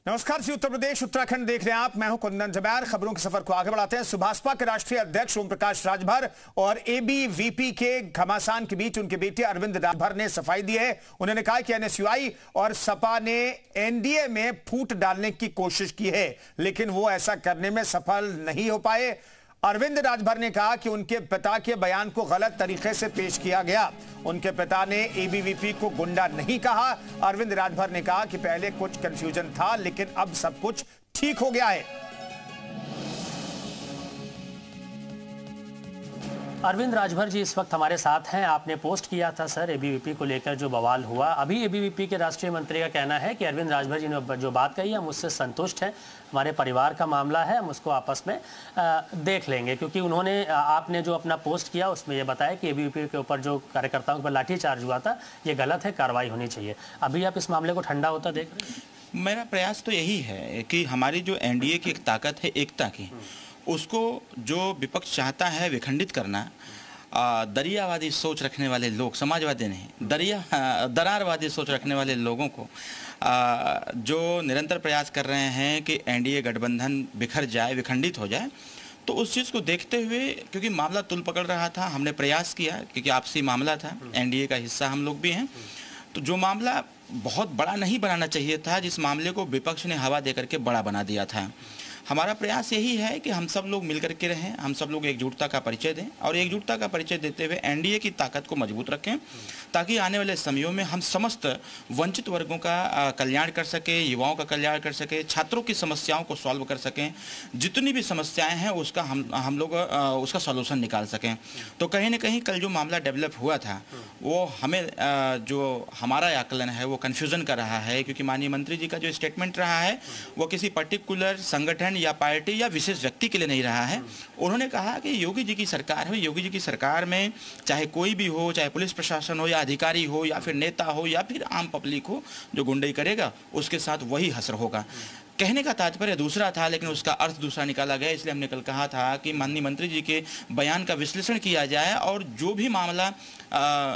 नमस्कार जी, उत्तर प्रदेश उत्तराखंड देख रहे हैं आप। मैं हूं कुंदन जबैर। खबरों के सफर को आगे बढ़ाते हैं। सुभाषपा के राष्ट्रीय अध्यक्ष ओम प्रकाश राजभर और एबीवीपी के घमासान के बीच उनके बेटे अरविंद राजभर ने सफाई दी है। उन्होंने कहा कि एनएसयूआई और सपा ने एनडीए में फूट डालने की कोशिश की है, लेकिन वो ऐसा करने में सफल नहीं हो पाए। अरविंद राजभर ने कहा कि उनके पिता के बयान को गलत तरीके से पेश किया गया। उनके पिता ने एबीवीपी को गुंडा नहीं कहा। अरविंद राजभर ने कहा कि पहले कुछ कंफ्यूजन था, लेकिन अब सब कुछ ठीक हो गया है। अरविंद राजभर जी इस वक्त हमारे साथ हैं। आपने पोस्ट किया था सर एबीवीपी को लेकर जो बवाल हुआ। अभी एबीवीपी के राष्ट्रीय मंत्री का कहना है कि अरविंद राजभर जी ने जो बात कही हम उससे संतुष्ट हैं, हमारे परिवार का मामला है, हम उसको आपस में देख लेंगे। क्योंकि उन्होंने आपने जो अपना पोस्ट किया उसमें ये बताया कि एबीवीपी के ऊपर जो कार्यकर्ताओं पर लाठीचार्ज हुआ था ये गलत है, कार्रवाई होनी चाहिए। अभी आप इस मामले को ठंडा होता देख रहे हैं? मेरा प्रयास तो यही है कि हमारी जो एनडीए की एक ताकत है एकता की, उसको जो विपक्ष चाहता है विखंडित करना, दरियावादी सोच रखने वाले लोग, समाजवादी नहीं, दरारवादी सोच रखने वाले लोगों को जो निरंतर प्रयास कर रहे हैं कि एनडीए गठबंधन बिखर जाए, विखंडित हो जाए, तो उस चीज़ को देखते हुए, क्योंकि मामला तुल पकड़ रहा था, हमने प्रयास किया, क्योंकि आपसी मामला था, एनडीए का हिस्सा हम लोग भी हैं, तो जो मामला बहुत बड़ा नहीं बनाना चाहिए था, जिस मामले को विपक्ष ने हवा दे करके बड़ा बना दिया था। हमारा प्रयास यही है कि हम सब लोग मिलकर के रहें, हम सब लोग एकजुटता का परिचय दें और एकजुटता का परिचय देते हुए एनडीए की ताकत को मजबूत रखें, ताकि आने वाले समयों में हम समस्त वंचित वर्गों का कल्याण कर सकें, युवाओं का कल्याण कर सकें, छात्रों की समस्याओं को सॉल्व कर सकें, जितनी भी समस्याएं हैं उसका हम लोग उसका सॉल्यूशन निकाल सकें। तो कहीं ना कहीं कल जो मामला डेवलप हुआ था वो हमें जो हमारा आकलन है वो कन्फ्यूज़न कर रहा है, क्योंकि माननीय मंत्री जी का जो स्टेटमेंट रहा है वो किसी पर्टिकुलर संगठन या पार्टी या विशेष व्यक्ति के लिए नहीं रहा है। उन्होंने कहा कि योगी जी की सरकार है, योगी जी की सरकार में चाहे कोई भी हो, चाहे पुलिस प्रशासन हो या अधिकारी हो या फिर नेता हो या फिर आम पब्लिक हो, जो गुंडई करेगा उसके साथ वही हश्र होगा। कहने का तात्पर्य दूसरा था, लेकिन उसका अर्थ दूसरा निकाला गया। इसलिए हमने कल कहा था कि माननीय मंत्री जी के बयान का विश्लेषण किया जाए और जो भी मामला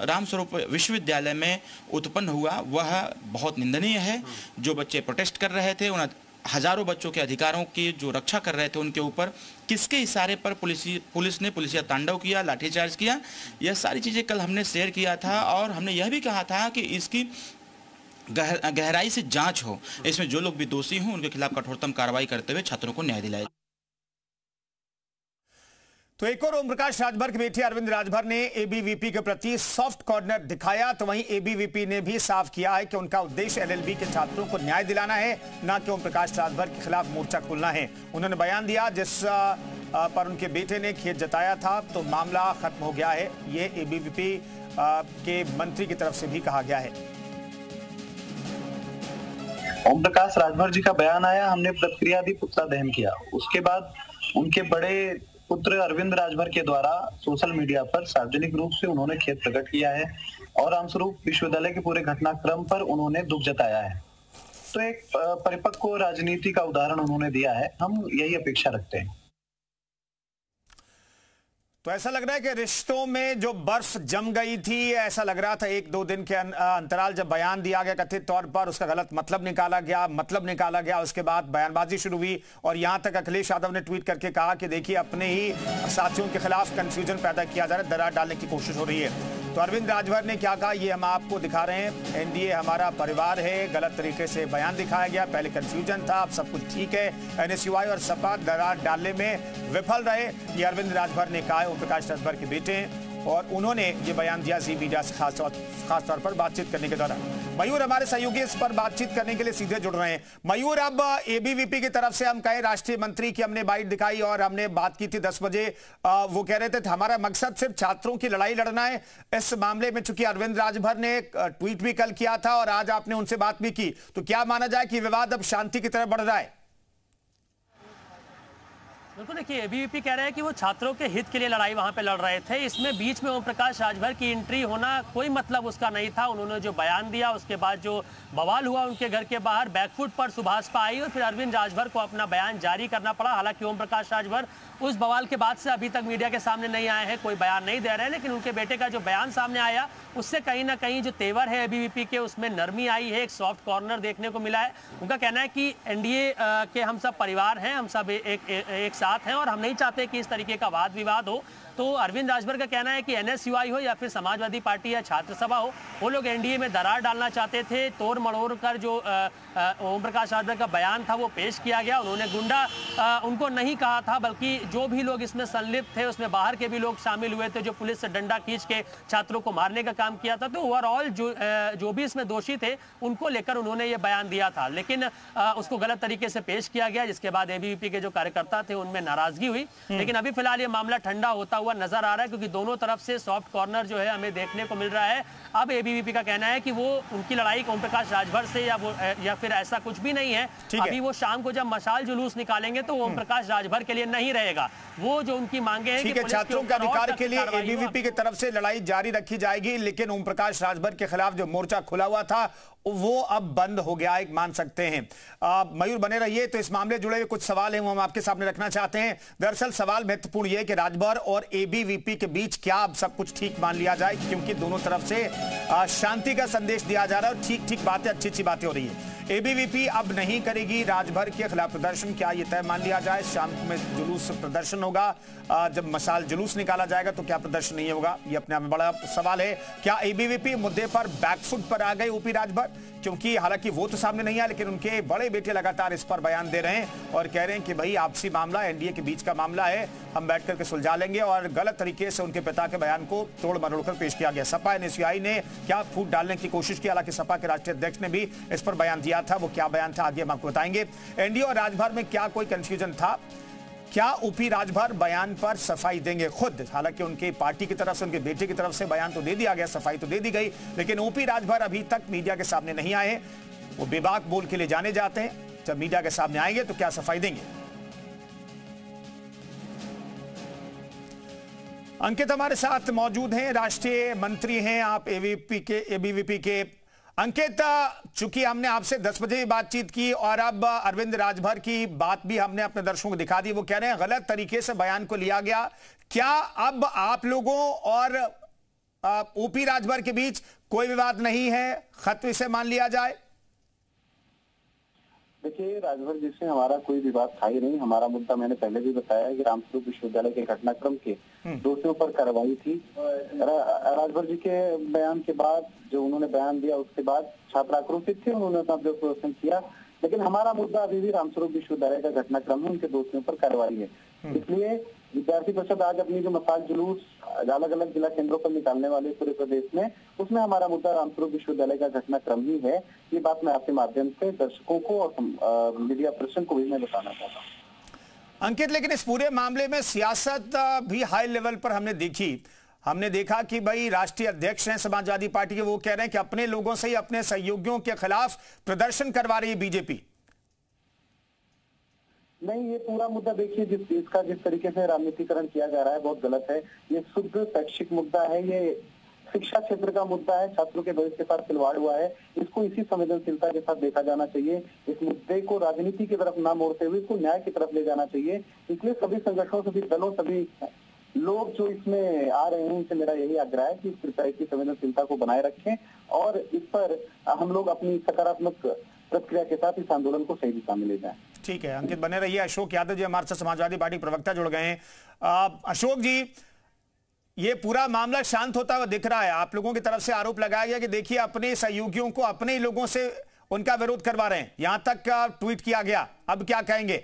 रामस्वरूप विश्वविद्यालय में उत्पन्न हुआ वह बहुत निंदनीय है। जो बच्चे प्रोटेस्ट कर रहे थे, उन हजारों बच्चों के अधिकारों की जो रक्षा कर रहे थे, उनके ऊपर किसके इशारे पर पुलिस ने पुलिसिया तांडव किया, लाठीचार्ज किया, यह सारी चीज़ें कल हमने शेयर किया था। और हमने यह भी कहा था कि इसकी गहराई से जांच हो, इसमें जो लोग भी दोषी हों उनके खिलाफ कठोरतम कार्रवाई करते हुए छात्रों को न्याय दिलाया। तो एक और ओम प्रकाश राजभर के बेटे अरविंद राजभर ने एबीवीपी के प्रति सॉफ्ट कॉर्नर दिखाया, तो वहीं एबीवीपी ने भी साफ किया है कि उनका उद्देश्य एलएलबी के छात्रों को न्याय दिलाना है, न कि ओम प्रकाश राजभर के खिलाफ मोर्चा खोलना है। उन्होंने बयान दिया जिस पर उनके बेटे ने खेद जताया था, तो मामला खत्म हो गया है। ये एबीवीपी के मंत्री की तरफ से भी कहा गया है। ओम प्रकाश राजभर जी का बयान आया, हमने प्रतिक्रिया दी, पुतला दहन किया। उसके बाद उनके बड़े पुत्र अरविंद राजभर के द्वारा सोशल मीडिया पर सार्वजनिक रूप से उन्होंने खेद प्रकट किया है और रामस्वरूप विश्वविद्यालय के पूरे घटनाक्रम पर उन्होंने दुख जताया है। तो एक परिपक्व राजनीति का उदाहरण उन्होंने दिया है, हम यही अपेक्षा रखते हैं। तो ऐसा लग रहा है कि रिश्तों में जो बर्फ जम गई थी, ऐसा लग रहा था 1-2 दिन के अंतराल जब बयान दिया गया कथित तौर पर, उसका गलत मतलब निकाला गया, उसके बाद बयानबाजी शुरू हुई और यहां तक अखिलेश यादव ने ट्वीट करके कहा कि देखिए अपने ही साथियों के खिलाफ कंफ्यूजन पैदा किया जा रहा है, दरार डालने की कोशिश हो रही है। तो अरविंद राजभर ने क्या कहा ये हम आपको दिखा रहे हैं। एनडीए हमारा परिवार है, गलत तरीके से बयान दिखाया गया, पहले कंफ्यूजन था, अब सब कुछ ठीक है। एनएसयूआई और सपा दरार डालने में विफल रहे, ये अरविंद राजभर ने कहा है। ओम प्रकाश राजभर के बेटे हैं और उन्होंने ये बयान दिया जी मीडिया से खास तौर पर बातचीत करने के दौरान। मयूर हमारे सहयोगी इस पर बातचीत करने के लिए सीधे जुड़ रहे हैं। मयूर, अब एबीवीपी की तरफ से हम कहें राष्ट्रीय मंत्री की हमने बाइट दिखाई और हमने बात की थी 10 बजे, वो कह रहे थे हमारा मकसद सिर्फ छात्रों की लड़ाई लड़ना है। इस मामले में चूंकि अरविंद राजभर ने ट्वीट भी कल किया था और आज आपने उनसे बात भी की, तो क्या माना जाए कि विवाद अब शांति की तरफ बढ़ रहा है? बिल्कुल, देखिए एबीवीपी कह रहे हैं कि वो छात्रों के हित के लिए लड़ाई वहां पे लड़ रहे थे। इसमें बीच में ओम प्रकाश राजभर की एंट्री होना कोई मतलब उसका नहीं था। उन्होंने जो बयान दिया उसके बाद जो बवाल हुआ उनके घर के बाहर, बैकफुट पर सुभाषपा आई और फिर अरविंद राजभर को अपना बयान जारी करना पड़ा। हालांकि ओम प्रकाश राजभर उस बवाल के बाद से अभी तक मीडिया के सामने नहीं आए हैं, कोई बयान नहीं दे रहे हैं, लेकिन उनके बेटे का जो बयान सामने आया उससे कहीं ना कहीं जो तेवर है एबीवीपी के उसमें नरमी आई है, एक सॉफ्ट कॉर्नर देखने को मिला है। उनका कहना है कि एनडीए के हम सब परिवार हैं, हम सब एक साथ हैं और हम नहीं चाहते कि इस तरीके का वाद विवाद हो। तो अरविंद राजभर का कहना है कि एनएसयूआई हो या फिर समाजवादी पार्टी या छात्र सभा हो, वो लोग एनडीए में दरार डालना चाहते थे। तोड़ मड़ोड़ कर जो ओम प्रकाश राजभर का बयान था वो पेश किया गया। उन्होंने गुंडा उनको नहीं कहा था, बल्कि जो भी लोग इसमें संलिप्त थे उसमें बाहर के भी लोग शामिल हुए थे, जो पुलिस से डंडा खींच के छात्रों को मारने का काम किया था। तो ओवरऑल जो भी इसमें दोषी थे उनको लेकर उन्होंने ये बयान दिया था, लेकिन उसको गलत तरीके से पेश किया गया, जिसके बाद एबीवीपी के जो कार्यकर्ता थे उनमें नाराजगी हुई। लेकिन अभी फिलहाल ये मामला ठंडा होता हुआ नजर आ रहा है, क्योंकि दोनों तरफ से सॉफ्ट कॉर्नर जो है हमें देखने को मिल रहा है। अब एबीवीपी का कहना है कि वो उनकी लड़ाई ओम प्रकाश राजभर से या फिर ऐसा कुछ भी नहीं है। अभी वो शाम को जब मशाल जुलूस निकालेंगे तो ओम प्रकाश राजभर के लिए नहीं रहेगा। वो जो उनकी मांगे हैं कि छात्रों के अधिकार के लिए एबीवीपी की तरफ से लड़ाई जारी रखी जाएगी, लेकिन ओम प्रकाश राजभर के खिलाफ जो मोर्चा खुला हुआ था वो अब बंद हो गया, एक मान सकते हैं। मयूर बने रहिए, तो इस मामले जुड़े हुए कुछ सवाल हैं वो हम आपके सामने रखना चाहते हैं। दरअसल सवाल महत्वपूर्ण ये है कि राजभर और एबीवीपी के बीच क्या अब सब कुछ ठीक मान लिया जाए, क्योंकि दोनों तरफ से शांति का संदेश दिया जा रहा है और ठीक ठीक बातें, अच्छी अच्छी बातें हो रही है। एबीवीपी अब नहीं करेगी राजभर के खिलाफ प्रदर्शन, क्या ये तय मान लिया जाए? शाम में जुलूस प्रदर्शन होगा, जब मशाल जुलूस निकाला जाएगा तो क्या प्रदर्शन नहीं होगा? ये अपने आप में बड़ा सवाल है। क्या एबीवीपी मुद्दे पर बैकफुट पर आ गए ओपी राजभर? क्योंकि हालांकि वो तो सामने नहीं आया, लेकिन उनके बड़े बेटे लगातार इस पर बयान दे रहे हैं और कह रहे हैं कि भाई आपसी मामला, एनडीए के बीच का मामला है, हम बैठ करके सुलझा लेंगे। और गलत तरीके से उनके पिता के बयान को तोड़ मरोड़ कर पेश किया गया। सपा एनएसयूआई ने क्या फूट डालने की कोशिश की, हालांकि सपा के राष्ट्रीय अध्यक्ष ने भी इस पर बयान दिया था। वो क्या बयान था आगे हम आपको बताएंगे। एनडीए और राजभर में क्या कोई कंफ्यूजन था? क्या ओपी राजभर बयान पर सफाई देंगे खुद? हालांकि उनके पार्टी की तरफ से, उनके बेटे की तरफ से बयान तो दे दिया गया, सफाई तो दे दी गई, लेकिन ओपी राजभर अभी तक मीडिया के सामने नहीं आए। वो बेबाक बोल के लिए जाने जाते हैं, जब मीडिया के सामने आएंगे तो क्या सफाई देंगे? अंकित हमारे साथ मौजूद हैं, राष्ट्रीय मंत्री हैं आप एबीवीपी के। अंकित, चूंकि हमने आपसे 10 बजे बातचीत की और अब अरविंद राजभर की बात भी हमने अपने दर्शकों को दिखा दी, वो कह रहे हैं गलत तरीके से बयान को लिया गया। क्या अब आप लोगों और ओपी राजभर के बीच कोई विवाद नहीं है, खत इसे मान लिया जाए? देखिए, राजभर जी से हमारा कोई विवाद था ही नहीं। हमारा मुद्दा मैंने पहले भी बताया है कि रामस्वरूप विश्वविद्यालय के घटनाक्रम के दोषियों पर कार्रवाई थी। राजभर जी के बयान के बाद, जो उन्होंने बयान दिया उसके बाद छात्र आक्रोशित थे, उन्होंने अपना विरोध प्रदर्शन किया, लेकिन हमारा मुद्दा अभी भी रामस्वरूप विश्वविद्यालय का घटनाक्रम है, उनके दोषियों पर कार्रवाई है। इसलिए विद्यार्थी परिषद आज अपनी जो मशाल जुलूस अलग अलग जिला केंद्रों पर निकालने वाले पूरे प्रदेश में, उसमें हमारा मुद्दा रामस्वरूप विश्वविद्यालय का घटनाक्रम ही है। ये बात मैं आपके माध्यम से दर्शकों को और मीडिया पर्सन को भी मैं बताना चाहता हूँ। अंकित, लेकिन इस पूरे मामले में सियासत भी हाई लेवल पर हमने देखा कि भाई राष्ट्रीय अध्यक्ष हैं समाजवादी पार्टी के, वो कह रहे हैं कि अपने लोगों से ही अपने सहयोगियों के खिलाफ प्रदर्शन करवा रही है बीजेपी। नहीं, ये पूरा मुद्दा देखिए, जिस तरीके से राजनीतिकरण किया जा रहा है बहुत गलत है। ये शुद्ध शैक्षिक मुद्दा है, ये शिक्षा क्षेत्र का मुद्दा है, छात्रों के भविष्य के साथ खिलवाड़ हुआ है। इसको इसी संवेदनशीलता के साथ देखा जाना चाहिए। इस मुद्दे को राजनीति की तरफ ना मोड़ते हुए इसको न्याय की तरफ ले जाना चाहिए। इसलिए सभी संगठनों, सभी दलों, सभी लोग जो इसमें आ रहे हैं, उनसे मेरा यही आग्रह है कि इस प्रकार की संवेदनशीलता को बनाए रखें और इस पर हम लोग अपनी सकारात्मक प्रतिक्रिया के साथ इस आंदोलन को सही दिशा में ले जाएं। ठीक है अंकित, बने रहिए। अशोक यादव जी हमारे साथ समाजवादी पार्टी प्रवक्ता जुड़ गए हैं। अशोक जी, ये पूरा मामला शांत होता हुआ दिख रहा है। आप लोगों की तरफ से आरोप लगाया गया कि देखिए अपने सहयोगियों को अपने ही लोगों से उनका विरोध करवा रहे हैं, यहां तक ट्वीट किया गया। अब क्या कहेंगे?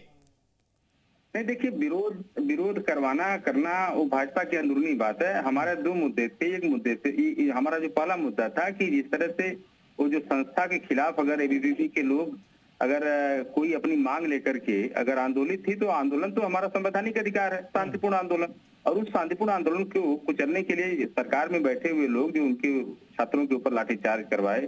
नहीं, देखिए, विरोध करना वो भाजपा की अंदरूनी बात है। हमारे दो मुद्दे थे। एक मुद्दे से हमारा जो पहला मुद्दा था कि जिस तरह से वो जो संस्था के खिलाफ अगर एबीवीपी के लोग अगर कोई अपनी मांग लेकर के अगर आंदोलित थी, तो आंदोलन तो हमारा संवैधानिक अधिकार है, शांतिपूर्ण आंदोलन। और उस शांतिपूर्ण आंदोलन को कुचलने के लिए सरकार में बैठे हुए लोग जो उनके छात्रों के ऊपर लाठीचार्ज करवाए,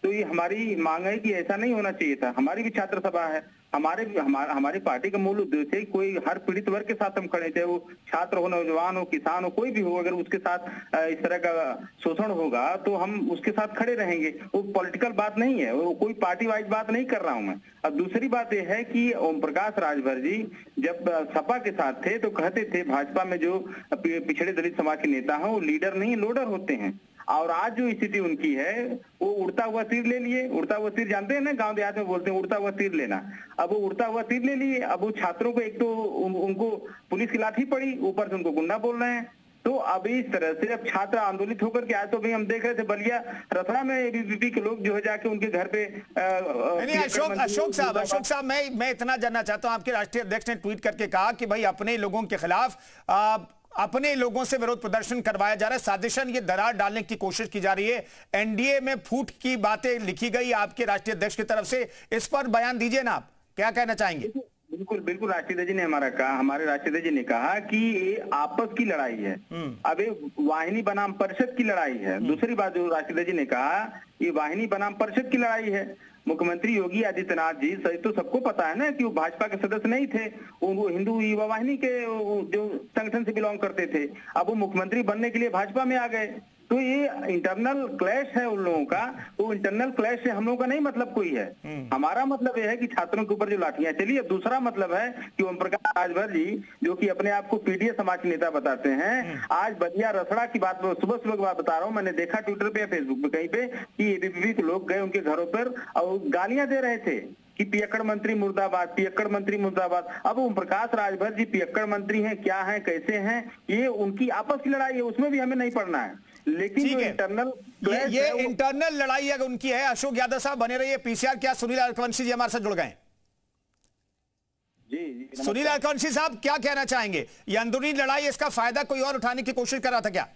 तो ये हमारी मांग है कि ऐसा नहीं होना चाहिए था। हमारी भी छात्र सभा है, हमारी पार्टी का मूल उद्देश्य है कोई हर पीड़ित वर्ग के साथ हम खड़े थे, वो छात्र हो, नौजवान हो, किसान हो, कोई भी हो, अगर उसके साथ इस तरह का शोषण होगा तो हम उसके साथ खड़े रहेंगे। वो पॉलिटिकल बात नहीं है, वो कोई पार्टी वाइज बात नहीं कर रहा हूं मैं। अब दूसरी बात यह है कि ओम प्रकाश राजभर जी जब सपा के साथ थे तो कहते थे भाजपा में जो पिछड़े दलित समाज के नेता हैं वो लीडर नहीं लोडर होते हैं, और आज जो स्थिति उनकी है वो उड़ता हुआ तीर ले लिए। उड़ता हुआ तीर जानते हैं ना, गांव देहात में बोलते हैं उड़ता हुआ तीर लेना। अब वो उड़ता हुआ तीर ले लिए, अब वो छात्रों को एक तो उनको पुलिस की लाठी पड़ी, ऊपर से उनको गुंडा बोल रहे हैं। तो अब इस तरह से अब छात्र आंदोलित होकर के आए, तो भाई हम देख रहे थे बलिया रसड़ा में एबीवीपी के लोग जो है जाके उनके घर पे अशोक साहब मैं इतना जानना चाहता हूं, आपके राष्ट्रीय अध्यक्ष ने ट्वीट करके कहा कि भाई अपने लोगों के खिलाफ अपने लोगों से विरोध प्रदर्शन करवाया जा रहा है, साजिशन ये दरार डालने की कोशिश की जा रही है, एनडीए में फूट की बातें लिखी गई आपके राष्ट्रीय अध्यक्ष की तरफ से, इस पर बयान दीजिए ना, आप क्या कहना चाहेंगे? बिल्कुल राष्ट्रीय अध्यक्ष ने हमारे राष्ट्रीय अध्यक्ष ने कहा कि ये आपस की लड़ाई है, अब ये वाहिनी बनाम परिषद की लड़ाई है। दूसरी बात जो राष्ट्रीय अध्यक्ष ने कहा, ये वाहिनी बनाम परिषद की लड़ाई है। मुख्यमंत्री योगी आदित्यनाथ जी सही तो सबको पता है ना कि वो भाजपा के सदस्य नहीं थे, वो हिंदू युवा वाहिनी के जो संगठन से बिलोंग करते थे। अब वो मुख्यमंत्री बनने के लिए भाजपा में आ गए, तो ये इंटरनल क्लैश है उन लोगों का। वो इंटरनल क्लैश से हम लोगों का नहीं मतलब कोई है, हमारा मतलब यह है कि छात्रों के ऊपर जो लाठियां चली। अब दूसरा मतलब है कि ओम प्रकाश राजभर जी जो कि अपने आप को पीडीए समाज के नेता बताते हैं, आज बलिया रसड़ा की बात सुबह की बात बता रहा हूं, मैंने देखा ट्विटर पे या फेसबुक पे कहीं पे कि एबीवीपी के लोग गए उनके घरों पर और गालियां दे रहे थे कि पियक्कड़ मंत्री मुर्दाबाद, पियक्कड़ मंत्री मुर्दाबाद। अब ओम प्रकाश राजभर जी पियक्कड़ मंत्री हैं, क्या हैं, कैसे हैं, ये उनकी आपस की लड़ाई है, उसमें भी हमें नहीं पड़ना है। लेकिन जो इंटरनल ये इंटरनल लड़ाई अगर उनकी है। अशोक यादव साहब बने रहिए पीसीआर। क्या सुनील अरकवंशी जी हमारे साथ जुड़ गए? जी सुनील अरकवंशी साहब क्या कहना चाहेंगे? ये अंदरूनी लड़ाई, इसका फायदा कोई और उठाने की कोशिश कर रहा था क्या?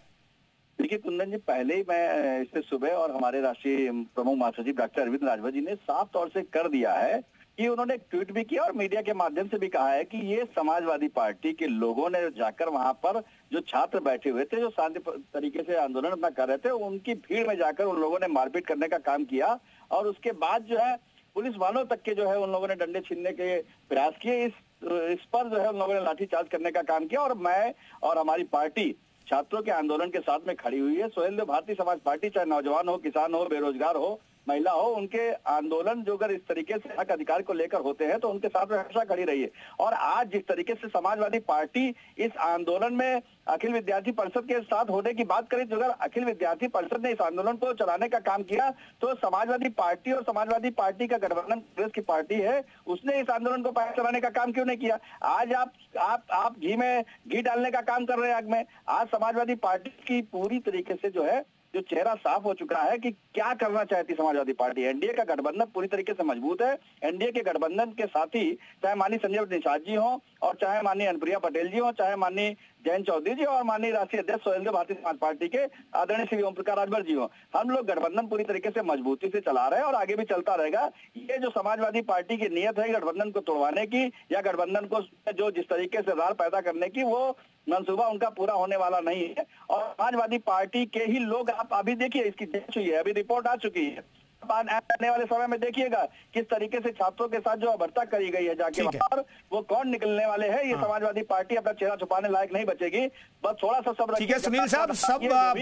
देखिए कुंदन जी, पहले ही मैं इससे सुबह और हमारे राष्ट्रीय प्रमुख महासचिव डॉक्टर अरविंद राजभर जी ने साफ तौर से कर दिया है कि उन्होंने ट्वीट भी किया और मीडिया के माध्यम से भी कहा है कि ये समाजवादी पार्टी के लोगों ने जाकर वहां पर जो छात्र बैठे हुए थे, जो शांति तरीके से आंदोलन अपना कर रहे थे, उनकी भीड़ में जाकर उन लोगों ने मारपीट करने का काम किया और उसके बाद जो है पुलिस वालों तक के जो है उन लोगों ने डंडे छीनने के प्रयास किए। इस पर जो है उन लोगों ने लाठीचार्ज करने का काम किया और मैं और हमारी पार्टी छात्रों के आंदोलन के साथ में खड़ी हुई है। सोहेल देव भारतीय समाज पार्टी चाहे नौजवान हो, किसान हो, बेरोजगार हो, महिला हो, उनके आंदोलन जो अगर इस तरीके से हक अधिकार को लेकर होते हैं तो उनके साथ में हमेशा खड़ी रही है। और आज जिस तरीके से समाजवादी पार्टी इस आंदोलन में अखिल विद्यार्थी परिषद के साथ होने की बात करें, तो अगर अखिल विद्यार्थी परिषद ने इस आंदोलन को चलाने का काम किया तो समाजवादी पार्टी और समाजवादी पार्टी का गठबंधन कांग्रेस की पार्टी है, उसने इस आंदोलन को पैर चलाने का काम क्यों नहीं किया? आज आप घी में घी डालने का काम कर रहे हैं आग में। आज समाजवादी पार्टी की पूरी तरीके से जो है जो चेहरा साफ हो चुका है कि क्या करना चाहती समाजवादी पार्टी। एनडीए का गठबंधन पूरी तरीके से मजबूत है। एनडीए के गठबंधन के साथी चाहे माननीय संजय निषाद जी हो और चाहे माननीय अनुप्रिया पटेल जी हो, चाहे माननीय जयंत चौधरी जी और माननीय राष्ट्रीय अध्यक्ष सोहेल देव भारतीय समाज पार्टी के आदरणीय श्री ओम प्रकाश राजभर जी हो, हम लोग गठबंधन पूरी तरीके से मजबूती से चला रहे हैं और आगे भी चलता रहेगा। ये जो समाजवादी पार्टी की नीयत है गठबंधन को तोड़वाने की या गठबंधन को जो जिस तरीके से रार पैदा करने की, वो मंसूबा उनका पूरा होने वाला नहीं है। और समाजवादी पार्टी के ही लोग, आप अभी देखिए इसकी जांच हुई है, अभी रिपोर्ट आ चुकी है, आने वाले समय में देखिएगा किस तरीके से छात्रों के साथ जो अभद्रता करी गई है जाके वहां पर, वो कौन निकलने वाले हैं। ये समाजवादी पार्टी अपना चेहरा छुपाने लायक नहीं बचेगी। बस थोड़ा सा सब्र। ठीक है सुनील साहब,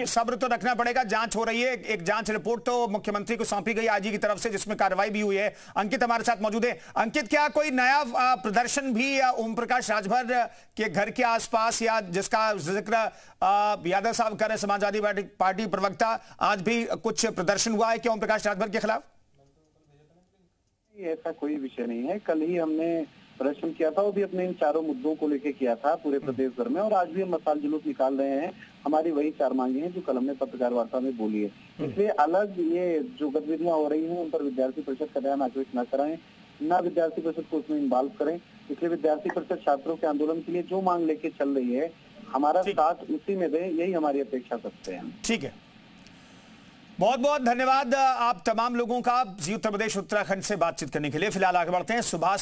सब्र तो रखना पड़ेगा। जांच हो रही है, एक जांच रिपोर्ट तो मुख्यमंत्री को सौंपी गई आईजी की तरफ से, जिसमें कार्रवाई भी हुई है। अंकित हमारे साथ मौजूद है। अंकित, क्या कोई नया प्रदर्शन भी ओम प्रकाश राजभर के घर के आसपास या जिसका जिक्र यादव साहब कर रहे समाजवादी पार्टी प्रवक्ता, आज भी कुछ प्रदर्शन हुआ है क्या ओम प्रकाश राजभर के खिलाफ? ऐसा कोई विषय नहीं है। कल ही हमने प्रदर्शन किया था, वो भी अपने इन चारों मुद्दों को लेकर किया था पूरे प्रदेश भर में, और आज भी हम मसाल जुलूस निकाल रहे हैं। हमारी वही 4 मांगे हैं जो कल हमने पत्रकार वार्ता में बोली है। इसलिए अलग ये जो गतिविधियां हो रही हैं उन पर विद्यार्थी परिषद का ध्यान आकृष्ट न कराएं, ना विद्यार्थी परिषद को उसमें इन्वॉल्व करें। इसलिए विद्यार्थी परिषद छात्रों के आंदोलन के लिए जो मांग लेके चल रही है, हमारा साथ उसी में दे, यही हमारी अपेक्षा करते हैं। ठीक है, बहुत बहुत धन्यवाद आप तमाम लोगों का जी उत्तर प्रदेश उत्तराखंड से बातचीत करने के लिए। फिलहाल आगे बढ़ते हैं। सुभाष